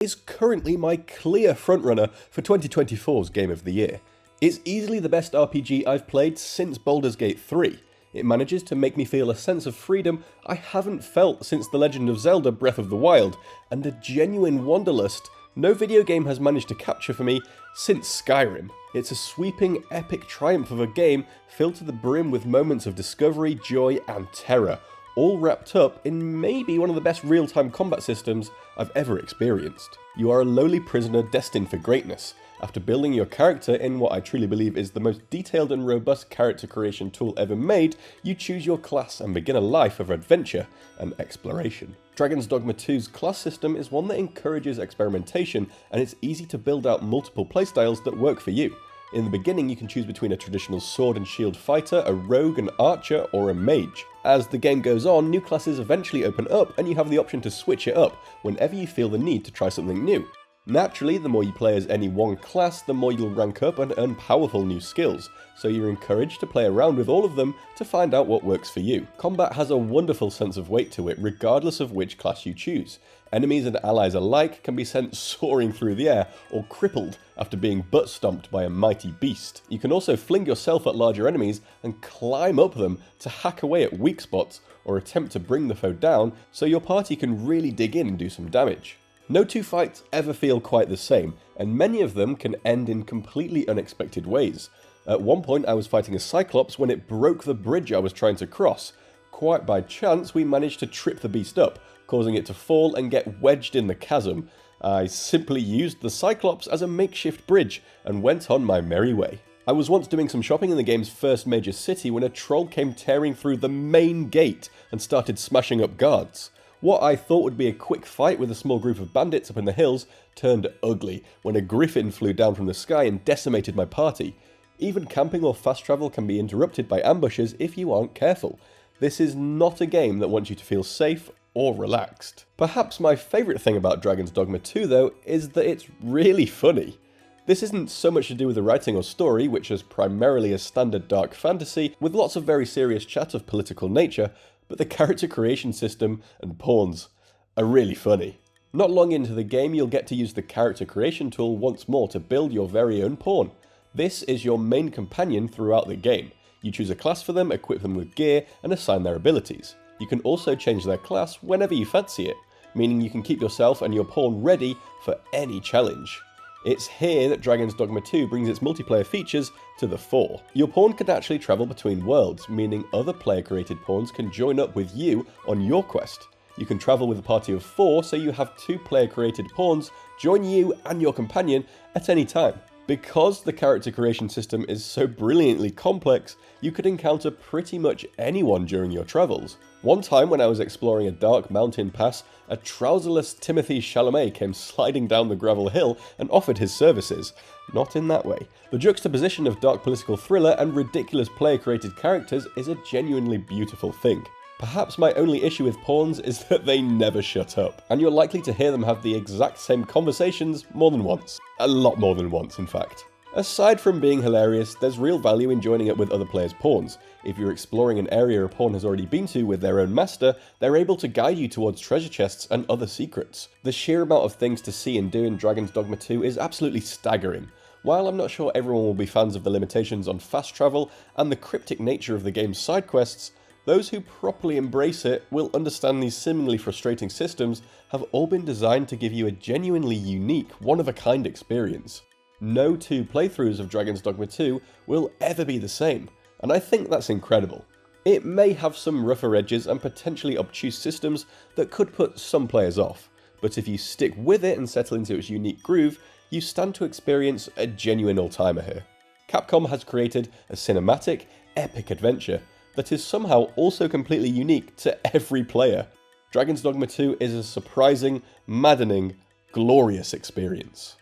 is currently my clear frontrunner for 2024's Game of the Year. It's easily the best RPG I've played since Baldur's Gate 3. It manages to make me feel a sense of freedom I haven't felt since The Legend of Zelda Breath of the Wild, and a genuine wanderlust no video game has managed to capture for me since Skyrim. It's a sweeping, epic triumph of a game filled to the brim with moments of discovery, joy, and terror, all wrapped up in maybe one of the best real-time combat systems I've ever experienced. You are a lowly prisoner destined for greatness. After building your character in what I truly believe is the most detailed and robust character creation tool ever made, you choose your class and begin a life of adventure and exploration. Dragon's Dogma 2's class system is one that encourages experimentation, and it's easy to build out multiple playstyles that work for you. In the beginning, you can choose between a traditional sword and shield fighter, a rogue, an archer, or a mage. As the game goes on, new classes eventually open up, and you have the option to switch it up whenever you feel the need to try something new. Naturally, the more you play as any one class, the more you'll rank up and earn powerful new skills, so you're encouraged to play around with all of them to find out what works for you. Combat has a wonderful sense of weight to it, regardless of which class you choose. Enemies and allies alike can be sent soaring through the air, or crippled after being butt-stomped by a mighty beast. You can also fling yourself at larger enemies and climb up them to hack away at weak spots, or attempt to bring the foe down so your party can really dig in and do some damage. No two fights ever feel quite the same, and many of them can end in completely unexpected ways. At one point I was fighting a Cyclops when it broke the bridge I was trying to cross. Quite by chance we managed to trip the beast up, causing it to fall and get wedged in the chasm. I simply used the Cyclops as a makeshift bridge and went on my merry way. I was once doing some shopping in the game's first major city when a troll came tearing through the main gate and started smashing up guards. What I thought would be a quick fight with a small group of bandits up in the hills turned ugly when a griffin flew down from the sky and decimated my party. Even camping or fast travel can be interrupted by ambushes if you aren't careful. This is not a game that wants you to feel safe or relaxed. Perhaps my favourite thing about Dragon's Dogma 2 though is that it's really funny. This isn't so much to do with the writing or story, which is primarily a standard dark fantasy with lots of very serious chat of political nature, but the character creation system and pawns are really funny. Not long into the game you'll get to use the character creation tool once more to build your very own pawn. This is your main companion throughout the game. You choose a class for them, equip them with gear, and assign their abilities. You can also change their class whenever you fancy it, meaning you can keep yourself and your pawn ready for any challenge. It's here that Dragon's Dogma 2 brings its multiplayer features to the fore. Your pawn can actually travel between worlds, meaning other player-created pawns can join up with you on your quest. You can travel with a party of 4, so you have 2 player-created pawns join you and your companion at any time. Because the character creation system is so brilliantly complex, you could encounter pretty much anyone during your travels. One time when I was exploring a dark mountain pass, a trouserless Timothée Chalamet came sliding down the gravel hill and offered his services. Not in that way. The juxtaposition of dark political thriller and ridiculous player-created characters is a genuinely beautiful thing. Perhaps my only issue with pawns is that they never shut up, and you're likely to hear them have the exact same conversations more than once. A lot more than once, in fact. Aside from being hilarious, there's real value in joining up with other players' pawns. If you're exploring an area a pawn has already been to with their own master, they're able to guide you towards treasure chests and other secrets. The sheer amount of things to see and do in Dragon's Dogma 2 is absolutely staggering. While I'm not sure everyone will be fans of the limitations on fast travel and the cryptic nature of the game's side quests, those who properly embrace it will understand these seemingly frustrating systems have all been designed to give you a genuinely unique, one-of-a-kind experience. No 2 playthroughs of Dragon's Dogma 2 will ever be the same, and I think that's incredible. It may have some rougher edges and potentially obtuse systems that could put some players off, but if you stick with it and settle into its unique groove, you stand to experience a genuine all-timer here. Capcom has created a cinematic, epic adventure that is somehow also completely unique to every player. Dragon's Dogma 2 is a surprising, maddening, glorious experience.